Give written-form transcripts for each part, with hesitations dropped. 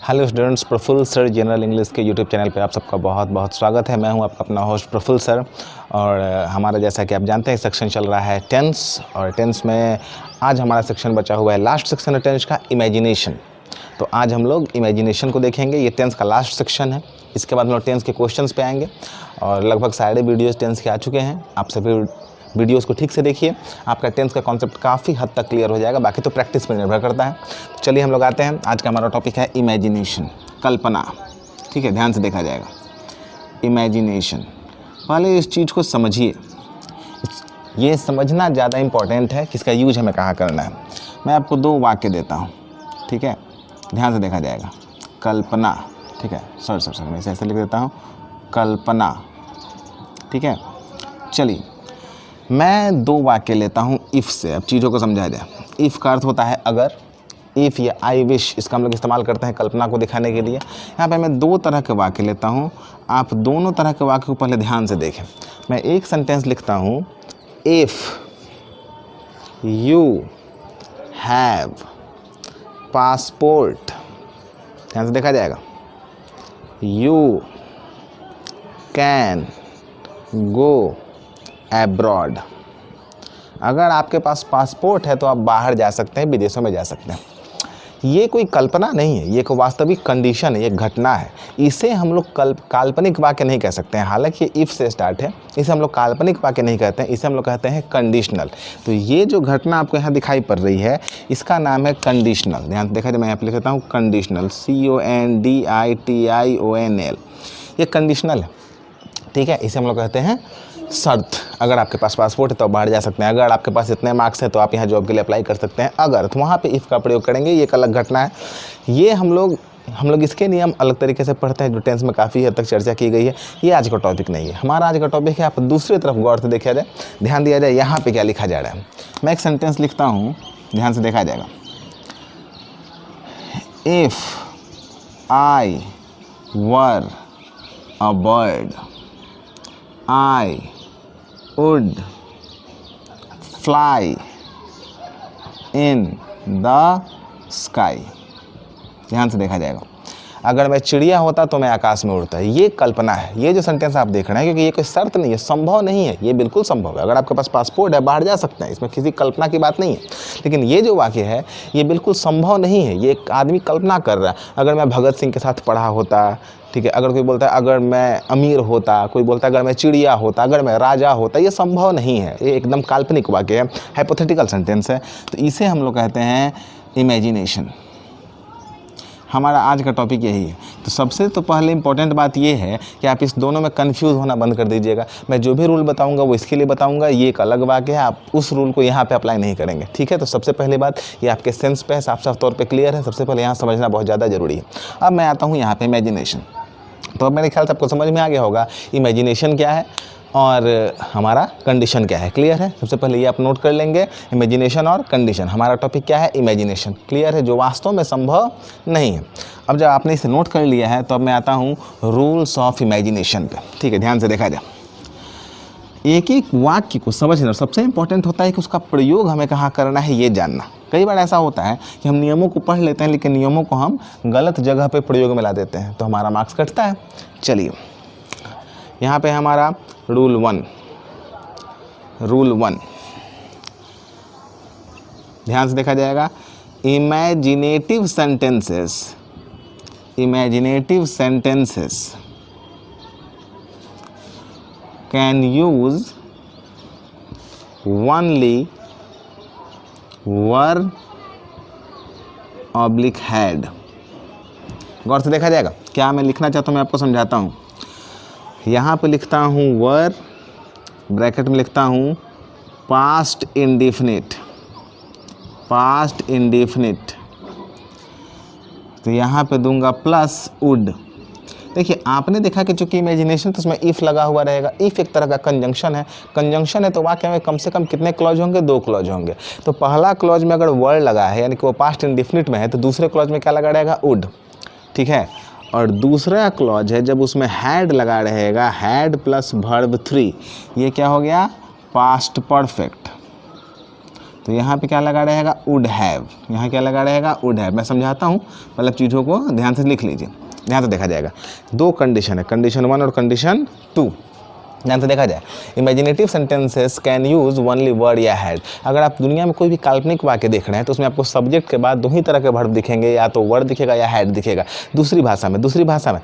Hello students, Prafull sir general English के YouTube channel पे आप सबका बहुत बहुत स्वागत है। मैं हूं आपका अपना होस्ट प्रफुल्ल सर। और हमारा जैसा कि आप जानते हैं सेक्शन चल रहा है टेंस, और टेंस में आज हमारा सेक्शन बचा हुआ है लास्ट सेक्शन है टेंस का, इमेजिनेशन। तो आज हम लोग इमेजिनेशन को देखेंगे। ये टेंस का लास्ट सेक्शन है। इसके बाद हम लोग टेंस के क्वेश्चंस पे आएंगे और लगभग सारे वीडियोज़ टेंस के आ चुके हैं। आप सभी वीडियोस को ठीक से देखिए, आपका टेंस का कॉन्सेप्ट काफ़ी हद तक क्लियर हो जाएगा। बाकी तो प्रैक्टिस पर निर्भर करता है। तो चलिए हम लोग आते हैं। आज का हमारा टॉपिक है इमेजिनेशन, कल्पना। ठीक है, ध्यान से देखा जाएगा। इमेजिनेशन, पहले इस चीज़ को समझिए। ये समझना ज़्यादा इम्पॉर्टेंट है कि इसका यूज हमें कहाँ करना है। मैं आपको दो वाक्य देता हूँ, ठीक है, ध्यान से देखा जाएगा। कल्पना, ठीक है, सर मैं इसे ऐसे लिख देता हूँ, कल्पना। ठीक है, चलिए मैं दो वाक्य लेता हूँ इफ़ से। अब चीज़ों को समझा जाए। इफ़ का अर्थ होता है अगर। इफ़ या आई विश, इसका हम लोग इस्तेमाल करते हैं कल्पना को दिखाने के लिए। यहाँ पे मैं दो तरह के वाक्य लेता हूँ। आप दोनों तरह के वाक्य को पहले ध्यान से देखें। मैं एक सेंटेंस लिखता हूँ, इफ़ यू हैव पासपोर्ट। ध्यान से देखा जाएगा। You can go abroad. अगर आपके पास पासपोर्ट है तो आप बाहर जा सकते हैं, विदेशों में जा सकते हैं। ये कोई कल्पना नहीं है, ये कोई वास्तविक कंडीशन है, ये घटना है। इसे हम लोग काल्पनिक वाक्य नहीं कह सकते हैं। हालांकि ये इफ़ से स्टार्ट है, इसे हम लोग काल्पनिक वाक्य नहीं कहते हैं, इसे हम लोग कहते हैं कंडीशनल। तो ये जो घटना आपको यहाँ दिखाई पड़ रही है, इसका नाम है कंडीशनल। ध्यान से देखा जाए, मैं यहाँ पे लिख देता हूँ कंडीशनल, CONDITIONL। ये कंडीशनल है, ठीक है। इसे हम लोग कहते हैं शर्त। अगर आपके पास पासपोर्ट है तो आप बाहर जा सकते हैं। अगर आपके पास इतने मार्क्स हैं तो आप यहाँ जॉब के लिए अप्लाई कर सकते हैं। अगर तो वहाँ पे इफ़ का प्रयोग करेंगे। ये एक अलग घटना है। ये हम लोग इसके नियम अलग तरीके से पढ़ते हैं, जो टेंस में काफ़ी हद तक चर्चा की गई है। ये आज का टॉपिक नहीं है। हमारा आज का टॉपिक है, आप दूसरी तरफ गौर से देखा जाए, ध्यान दिया जाए यहाँ पर क्या लिखा जा रहा है। मैं एक सेंटेंस लिखता हूँ, ध्यान से देखा जाएगा। If I were a bird I would fly in the sky। ध्यान से देखा जाएगा। अगर मैं चिड़िया होता तो मैं आकाश में उड़ता। ये कल्पना है। ये जो सेंटेंस आप देख रहे हैं, क्योंकि ये कोई शर्त नहीं है, संभव नहीं है। ये बिल्कुल संभव है। अगर आपके पास पासपोर्ट है, बाहर जा सकते हैं, इसमें किसी कल्पना की बात नहीं है। लेकिन ये जो वाक्य है, ये बिल्कुल संभव नहीं है। ये एक आदमी कल्पना कर रहा है। अगर मैं भगत सिंह के साथ पढ़ा होता, ठीक है, अगर कोई बोलता है अगर मैं अमीर होता, कोई बोलता है अगर मैं चिड़िया होता, अगर मैं राजा होता, ये संभव नहीं है। ये एकदम काल्पनिक वाक्य है, हाइपोथेटिकल सेंटेंस है। तो इसे हम लोग कहते हैं इमेजिनेशन। हमारा आज का टॉपिक यही है। तो सबसे तो पहले इंपॉर्टेंट बात ये है कि आप इस दोनों में कंफ्यूज होना बंद कर दीजिएगा। मैं जो भी रूल बताऊंगा वो इसके लिए बताऊंगा। ये एक अलग वाक्य है, आप उस रूल को यहाँ पे अप्लाई नहीं करेंगे, ठीक है। तो सबसे पहली बात, ये आपके सेंस पे साफ साफ तौर पे क्लियर है। सबसे पहले यहाँ समझना बहुत ज़्यादा ज़रूरी है। अब मैं आता हूँ यहाँ पे इमेजिनेशन। तो अब मेरे ख्याल से आपको समझ में आ गया होगा इमेजिनेशन क्या है और हमारा कंडीशन क्या है। क्लियर है। सबसे पहले ये आप नोट कर लेंगे, इमेजिनेशन और कंडीशन। हमारा टॉपिक क्या है? इमेजिनेशन। क्लियर है, जो वास्तव में संभव नहीं है। अब जब आपने इसे नोट कर लिया है तो अब मैं आता हूँ रूल्स ऑफ इमेजिनेशन पे। ठीक है, ध्यान से देखा जाए। एक एक वाक्य को समझना सबसे इंपॉर्टेंट होता है कि उसका प्रयोग हमें कहाँ करना है, ये जानना। कई बार ऐसा होता है कि हम नियमों को पढ़ लेते हैं, लेकिन नियमों को हम गलत जगह पे प्रयोग में ला देते हैं, तो हमारा मार्क्स कटता है। चलिए, यहाँ पे हमारा रूल वन, ध्यान से देखा जाएगा। Imaginative sentences can use only were oblique had. गौर से देखा जाएगा। क्या मैं लिखना चाहता हूँ, मैं आपको समझाता हूँ। यहाँ पे लिखता हूँ वर, ब्रैकेट में लिखता हूँ पास्ट इंडेफिनिट। तो यहाँ पे दूंगा प्लस वुड। देखिए, आपने देखा कि चूंकि इमेजिनेशन तो उसमें इफ़ लगा हुआ रहेगा। इफ़ एक तरह का कंजंक्शन है, तो वाक्य में कम से कम कितने क्लॉज होंगे? 2 क्लॉज होंगे। तो पहला क्लॉज में अगर वर्ड लगा है, यानी कि वो पास्ट इंडेफिनिट में है, तो दूसरे क्लॉज में क्या लगा रहेगा? वुड। ठीक है। और दूसरा क्लॉज है जब उसमें हैड लगा रहेगा, हैड प्लस वर्ब 3, ये क्या हो गया? Past perfect. तो यहाँ पे क्या लगा रहेगा, वुड हैव। यहाँ क्या लगा रहेगा, वुड हैव। मैं समझाता हूँ, मतलब चीज़ों को ध्यान से लिख लीजिए, ध्यान से देखा जाएगा। दो कंडीशन है, कंडीशन 1 और कंडीशन 2। ध्यान से देखा जाए, imaginative sentences can use only word या हैड। अगर आप दुनिया में कोई भी काल्पनिक वाक्य देख रहे हैं तो उसमें आपको सब्जेक्ट के बाद 2 ही तरह के वर्ब दिखेंगे, या तो वर्ड दिखेगा या हैड दिखेगा। दूसरी भाषा में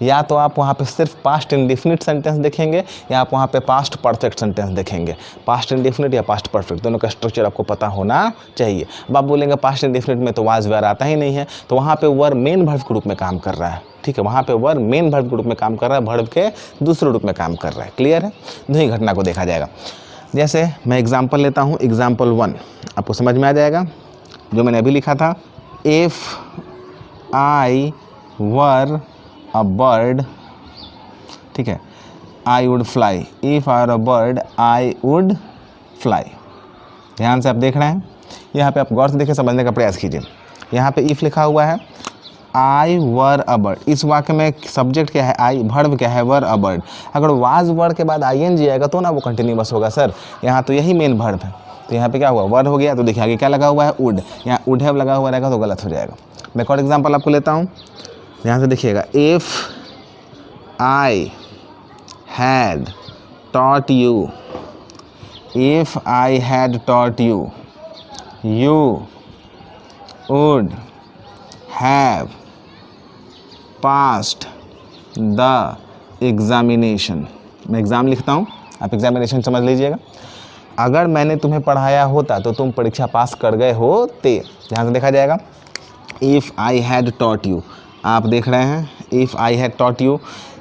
या तो आप वहाँ पे सिर्फ पास्ट इंडेफिनिट सेंटेंस देखेंगे, या आप वहाँ पे पास्ट परफेक्ट सेंटेंस देखेंगे। पास्ट इंडेफिनिट या पास्ट परफेक्ट, दोनों का स्ट्रक्चर आपको पता होना चाहिए। अब आप बोलेंगे पास्ट इंडेफिनिट में तो वाज वेयर आता ही नहीं है, तो वहाँ पे वर्ब मेन वर्ब के रूप में काम कर रहा है। ठीक है, वहाँ पे वर्ब मेन वर्ब के रूप में काम कर रहा है, वर्ब के दूसरे रूप में काम कर रहा है। क्लियर है? दोनों घटना को देखा जाएगा। जैसे मैं एग्जाम्पल लेता हूँ, एग्जाम्पल 1 आपको समझ में आ जाएगा, जो मैंने अभी लिखा था। If I were a bird, ठीक है, आई would fly. If I were a bird I would fly. ध्यान से आप देख रहे हैं, यहाँ पे आप गौर से देखिए, समझने का प्रयास कीजिए। यहाँ पे इफ़ लिखा हुआ है, आई वर अ बर्ड। इस वाक्य में सब्जेक्ट क्या है, आई, वर्ब क्या है, वर अ बर्ड। अगर वाज वर्ड के बाद ING आएगा तो ना वो कंटिन्यूअस होगा सर, यहाँ तो यही मेन वर्ब है, तो यहाँ पे क्या हुआ, वर्ड हो गया। तो देखिए आगे क्या लगा हुआ है, वुड। यहाँ वुड हैव लगा हुआ रहेगा तो गलत हो जाएगा। मैं एक और एग्जाम्पल आपको लेता हूँ, ध्यान से देखिएगा। If I had taught you, if I had taught you, you would have passed the examination. मैं एग्ज़ाम लिखता हूँ, आप एग्जामिनेशन समझ लीजिएगा। अगर मैंने तुम्हें पढ़ाया होता तो तुम परीक्षा पास कर गए होते। ध्यान से देखा जाएगा। If I had taught you, आप देख रहे हैं, if I had taught you,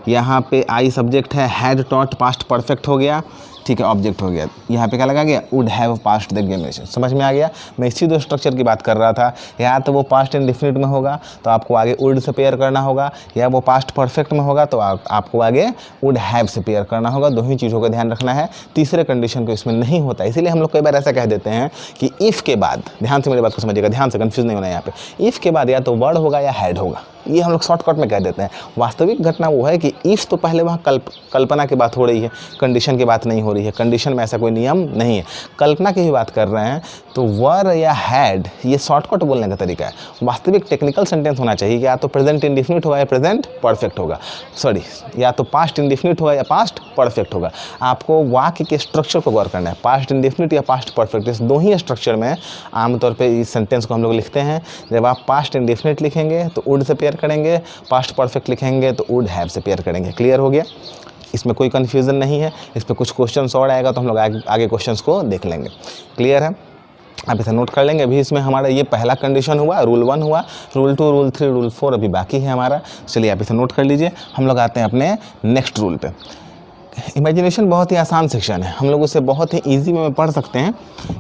यहाँ पे आई सब्जेक्ट है, हैड टॉट पास्ट परफेक्ट हो गया, ठीक है, ऑब्जेक्ट हो गया। यहाँ पे क्या लगा गया, would have passed the examination. समझ में आ गया? मैं इसी दो स्ट्रक्चर की बात कर रहा था। या तो वो पास्ट इंडेफिनिट में होगा तो आपको आगे वुड से पेयर करना होगा, या वो पास्ट परफेक्ट में होगा तो आपको आगे वुड हैव से पेयर करना होगा। दो ही चीज़ों का ध्यान रखना है, तीसरे कंडीशन को इसमें नहीं होता। इसीलिए हम लोग कई बार ऐसा कह देते हैं कि इफ़ के बाद, ध्यान से मेरी बात को समझिएगा, ध्यान से, कन्फ्यूज नहीं होना है यहाँ पे। इफ़ के बाद या तो वर्ड होगा या हैड होगा, ये हम लोग शॉर्टकट में कह देते हैं। वास्तविक घटना वो है कि इफ़ तो पहले वहाँ कल्पना की बात हो रही है, कंडीशन की बात नहीं हो रही है। कंडीशन में ऐसा कोई नियम नहीं है, कल्पना की ही बात कर रहे हैं। तो वर या हैड ये शॉर्टकट बोलने का तरीका है। वास्तविक टेक्निकल सेंटेंस होना चाहिए कि या तो प्रेजेंट इंडेफिनिट होगा या प्रेजेंट परफेक्ट होगा, सॉरी, या तो पास्ट इंडेफिनिट होगा या पास्ट परफेक्ट होगा। आपको वाक्य के स्ट्रक्चर को गौर करना है, पास्ट इंडेफिनिट या पास्ट परफेक्ट, इस दो ही स्ट्रक्चर में आमतौर पर इस सेंटेंस को हम लोग लिखते हैं। जब आप पास्ट इंडेफिनिट लिखेंगे तो वुड से पेयर करेंगे, पास्ट परफेक्ट लिखेंगे तो वुड हैव से पेयर करेंगे। क्लियर हो गया? इसमें कोई कन्फ्यूज़न नहीं है। इस पर कुछ क्वेश्चंस और आएगा तो हम लोग आगे क्वेश्चंस को देख लेंगे। क्लियर है? आप इसे नोट कर लेंगे। अभी इसमें हमारा ये पहला कंडीशन हुआ, रूल 1 हुआ, रूल 2, रूल 3, रूल 4 अभी बाकी है हमारा। चलिए आप इसे नोट कर लीजिए। हम लोग आते हैं अपने नेक्स्ट रूल पे। इमेजिनेशन बहुत ही आसान सेक्शन है, हम लोग उसे बहुत ही ईजी में पढ़ सकते हैं,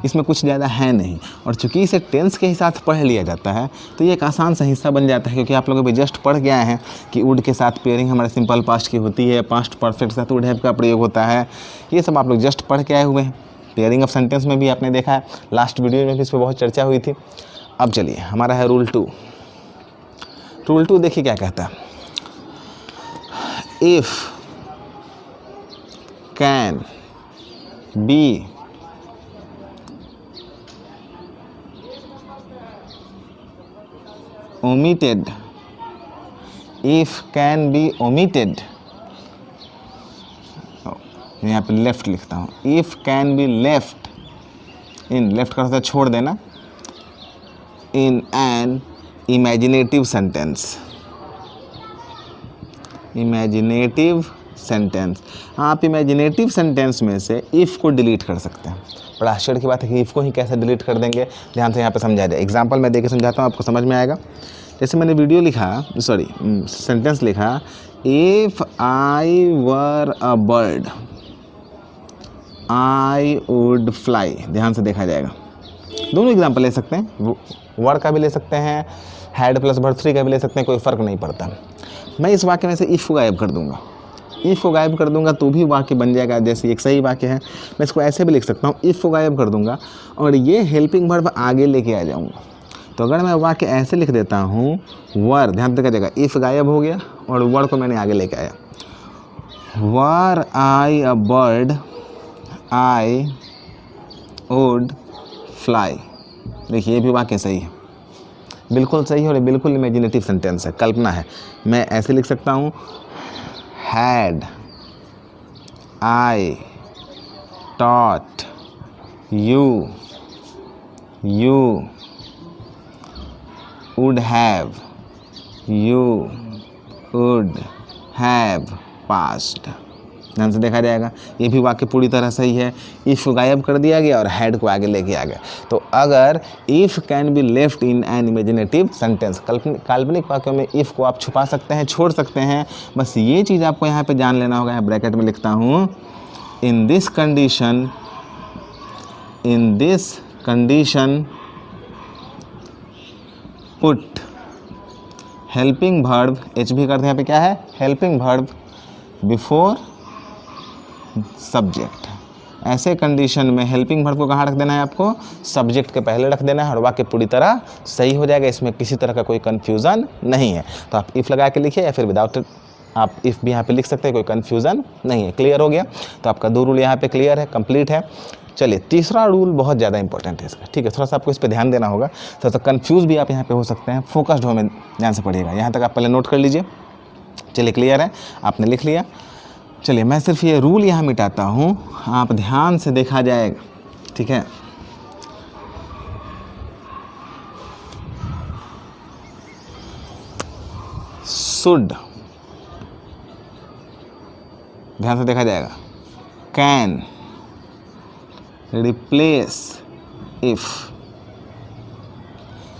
इसमें कुछ ज़्यादा है नहीं। और चूंकि इसे टेंस के साथ पढ़ लिया जाता है तो ये एक आसान सा हिस्सा बन जाता है, क्योंकि आप लोग अभी जस्ट पढ़ के आए हैं कि वुड के साथ पेयरिंग हमारे सिंपल पास्ट की होती है, पास्ट परफेक्ट के साथ वुड हैव का प्रयोग होता है। ये सब आप लोग जस्ट पढ़ के आए हुए हैं। पेयरिंग ऑफ सेंटेंस में भी आपने देखा है, लास्ट वीडियो में भी इस पर बहुत चर्चा हुई थी। अब चलिए हमारा है रूल 2। रूल 2 देखिए क्या कहता है। If can be omitted, if can be omitted, यहाँ पे लेफ्ट लिखता हूँ, if can be left in, left का छोड़ देना, in an imaginative sentence, imaginative sentence. आप इमेजिनेटिव सेंटेंस में से इफ़ को डिलीट कर सकते हैं। बड़ा आश्चर्य की बात है कि इफ़ को ही कैसे डिलीट कर देंगे। ध्यान से यहाँ पे समझा जाए। एग्जांपल मैं देके समझाता हूँ, आपको समझ में आएगा। जैसे मैंने वीडियो लिखा, सॉरी सेंटेंस लिखा, if I were a bird I would fly. ध्यान से देखा जाएगा। दोनों एग्जाम्पल ले सकते हैं, वर का भी ले सकते हैं, हैड प्लस वर्ब 3 का भी ले सकते हैं, कोई फ़र्क नहीं पड़ता। मैं इस वाक्य में से इफ़ को गायब कर दूँगा, इफ़ को गायब कर दूंगा तो भी वाक्य बन जाएगा। जैसे एक सही वाक्य है, मैं इसको ऐसे भी लिख सकता हूँ, इफ़ को गायब कर दूंगा और ये हेल्पिंग वर्ब आगे लेके आ जाऊंगा। तो अगर मैं वाक्य ऐसे लिख देता हूँ, वर, ध्यान से जगह इफ़ गायब हो गया और वर को मैंने आगे लेके आया, were I a bird I would fly. देखिए ये भी वाक्य सही है, बिल्कुल सही है और बिल्कुल इमेजिनेटिव सेंटेंस है, कल्पना है। मैं ऐसे लिख सकता हूँ, had I taught you, you would have, you would have passed. ध्यान से देखा जाएगा, ये भी वाक्य पूरी तरह सही है। इफ़ को गायब कर दिया गया और हैड को आगे लेके आ गया। तो अगर if can be left in an imaginative sentence, काल्पनिक वाक्यों में इफ़ को आप छुपा सकते हैं, छोड़ सकते हैं। बस ये चीज़ आपको यहाँ पे जान लेना होगा। यहाँ ब्रैकेट में लिखता हूँ, in this condition put helping verb, HB करते हैं यहाँ पे क्या है, हेल्पिंग वर्ब बिफोर सब्जेक्ट। ऐसे कंडीशन में हेल्पिंग वर्ब को कहाँ रख देना है, आपको सब्जेक्ट के पहले रख देना है और वाक्य पूरी तरह सही हो जाएगा। इसमें किसी तरह का कोई कन्फ्यूज़न नहीं है। तो आप इफ़ लगा के लिखिए या फिर विदाउट आप इफ़ भी यहाँ पे लिख सकते हैं, कोई कन्फ्यूज़न नहीं है। क्लियर हो गया। तो आपका 2 रूल यहाँ पे क्लियर है, कंप्लीट है। चलिए तीसरा रूल बहुत ज़्यादा इंपॉर्टेंट है इसका, ठीक है। थोड़ा सा आपको इस पर ध्यान देना होगा, थोड़ा सा कन्फ्यूज़ भी आप यहाँ पे हो सकते हैं। फोकस्ड हो में ध्यान से पढ़िएगा। यहाँ तक आप पहले नोट कर लीजिए। चलिए क्लियर है, आपने लिख लिया। चलिए मैं सिर्फ ये रूल यहाँ मिटाता हूँ, आप ध्यान से देखा जाएगा, ठीक है। शुड, ध्यान से देखा जाएगा, कैन रिप्लेस इफ़।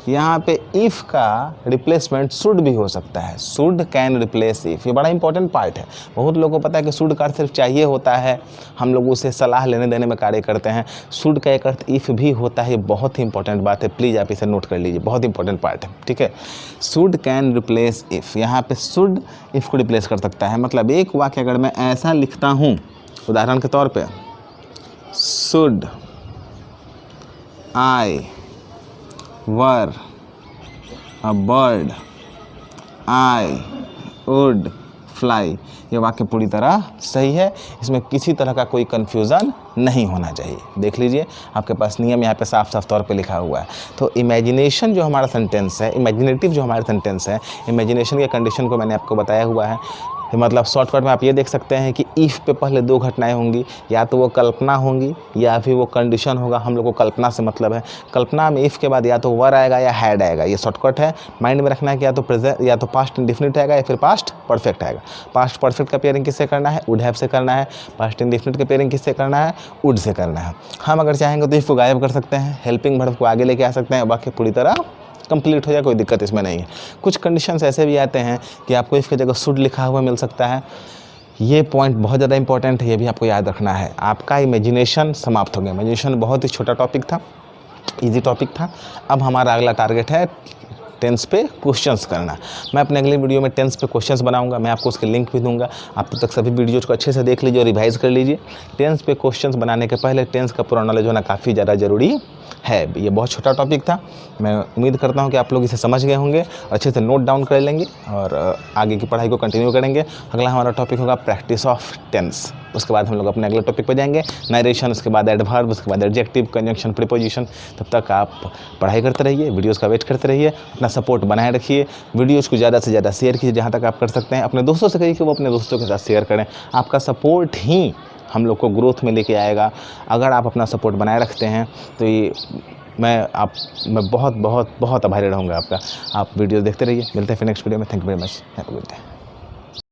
यहाँ पे इफ़ का रिप्लेसमेंट शुड भी हो सकता है, शुड कैन रिप्लेस इफ़। ये बड़ा इंपॉर्टेंट पार्ट है। बहुत लोगों को पता है कि शुड का अर्थ सिर्फ चाहिए होता है, हम लोग उसे सलाह लेने देने में कार्य करते हैं। शुड का एक अर्थ इफ़ भी होता है। ये बहुत ही इंपॉर्टेंट बात है, प्लीज़ आप इसे नोट कर लीजिए, बहुत इंपॉर्टेंट पार्ट है, ठीक है। शुड कैन रिप्लेस इफ़, यहाँ पे शुड इफ़ को रिप्लेस कर सकता है। मतलब एक वाक्य अगर मैं ऐसा लिखता हूँ, उदाहरण के तौर पर, should I were a bird I would fly, ये वाक्य पूरी तरह सही है। इसमें किसी तरह का कोई कन्फ्यूज़न नहीं होना चाहिए। देख लीजिए, आपके पास नियम यहाँ पे साफ साफ तौर पे लिखा हुआ है। तो इमेजिनेशन जो हमारा सेंटेंस है, इमेजिनेटिव जो हमारा सेंटेंस है, इमेजिनेशन के कंडीशन को मैंने आपको बताया हुआ है। मतलब शॉर्टकट में आप ये देख सकते हैं कि इफ़ पे पहले 2 घटनाएं होंगी, या तो वो कल्पना होंगी या फिर वो कंडीशन होगा। हम लोग को कल्पना से मतलब है। कल्पना में इफ़ के बाद या तो वर आएगा या हैड आएगा। ये शॉर्टकट है, माइंड में रखना है कि या तो प्रेजेंट या तो पास्ट इंडेफिनिट आएगा या फिर पास्ट परफेक्ट आएगा। पास्ट परफेक्ट का पेयरिंग किससे करना है, वुड हैव से करना है। पास्ट इंडेफिनिट का पेयरिंग किससे करना है, वुड से करना है। हम अगर चाहेंगे तो इफ़ को गायब कर सकते हैं, हेल्पिंग वर्ब को आगे लेके आ सकते हैं, वाक्य पूरी तरह कंप्लीट हो जाए, कोई दिक्कत इसमें नहीं है। कुछ कंडीशंस ऐसे भी आते हैं कि आपको इफ़ की जगह शुड लिखा हुआ मिल सकता है। ये पॉइंट बहुत ज़्यादा इंपॉर्टेंट है, ये भी आपको याद रखना है। आपका इमेजिनेशन समाप्त हो गया। इमेजिनेशन बहुत ही छोटा टॉपिक था, इजी टॉपिक था। अब हमारा अगला टारगेट है टेंस पे क्वेश्चंस करना। मैं अपने अगले वीडियो में टेंस पे क्वेश्चंस बनाऊंगा, मैं आपको उसके लिंक भी दूंगा। आप तब तक सभी वीडियोज़ को अच्छे से देख लीजिए और रिवाइज कर लीजिए। टेंस पे क्वेश्चंस बनाने के पहले टेंस का पूरा नॉलेज होना काफ़ी ज़्यादा ज़रूरी है। ये बहुत छोटा टॉपिक था, मैं उम्मीद करता हूँ कि आप लोग इसे समझ गए होंगे, अच्छे से नोट डाउन कर लेंगे और आगे की पढ़ाई को कंटिन्यू करेंगे। अगला हमारा टॉपिक होगा प्रैक्टिस ऑफ टेंस। उसके बाद हम लोग अपने अगले टॉपिक पर जाएंगे, नरेशन, उसके बाद एडवर्ब, उसके बाद एडजेक्टिव, कंजंक्शन, प्रीपोजिशन। तब तक आप पढ़ाई करते रहिए, वीडियोज़ का वेट करते रहिए, अपना सपोर्ट बनाए रखिए। वीडियोज़ को ज़्यादा से ज़्यादा शेयर कीजिए जहाँ तक आप कर सकते हैं। अपने दोस्तों से कहिए कि वो अपने दोस्तों के साथ शेयर करें। आपका सपोर्ट ही हम लोग को ग्रोथ में लेके आएगा। अगर आप अपना सपोर्ट बनाए रखते हैं तो ये मैं बहुत बहुत बहुत आभारी रहूँगा आपका। आप वीडियो देखते रहिए। मिलते हैं फिर नेक्स्ट वीडियो में। Thank you very much. Have a good day.